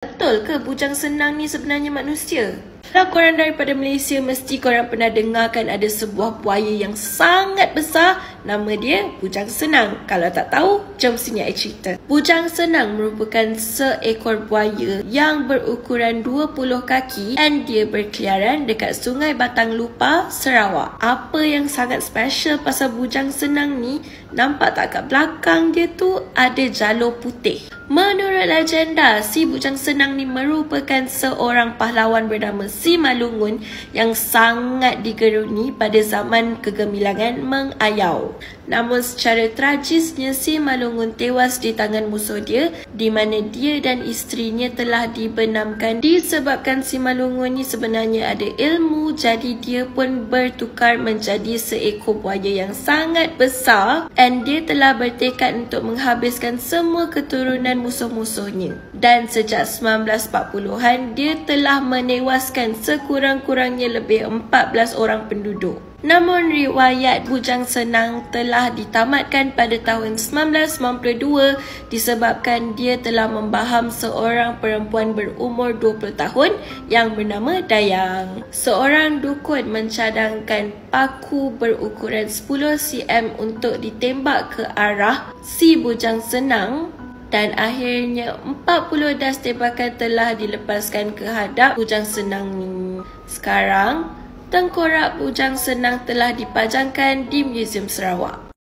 Betul ke bujang senang ni sebenarnya manusia? Kalau korang daripada Malaysia, mesti korang pernah dengarkan ada sebuah buaya yang sangat besar. Nama dia bujang senang. Kalau tak tahu, jom sini saya cerita. Bujang senang merupakan seekor buaya yang berukuran 20 kaki dan dia berkeliaran dekat Sungai Batang Lupa, Sarawak. Apa yang sangat special pasal bujang senang ni, nampak tak kat belakang dia tu ada jalur putih. Menurut legenda, si bujang senang ni merupakan seorang pahlawan bernama Simalungun yang sangat digeruni pada zaman kegemilangan Meng Ayau. Namun secara tragisnya Simalungun tewas di tangan musuh dia, di mana dia dan isterinya telah dibenamkan. Disebabkan Simalungun ni sebenarnya ada ilmu, jadi dia pun bertukar menjadi seekor buaya yang sangat besar, dan dia telah bertekad untuk menghabiskan semua keturunan musuh-musuhnya. Dan sejak 1940-an, dia telah menewaskan sekurang-kurangnya lebih 14 orang penduduk. Namun riwayat bujang senang telah ditamatkan pada tahun 1992 disebabkan dia telah membaham seorang perempuan berumur 20 tahun yang bernama Dayang. Seorang dukun mencadangkan paku berukuran 10 cm untuk ditembak ke arah si bujang senang, dan akhirnya 40 das tembakan telah dilepaskan ke hadap bujang senang ni. Sekarang, tengkorak bujang senang telah dipajangkan di Museum Sarawak.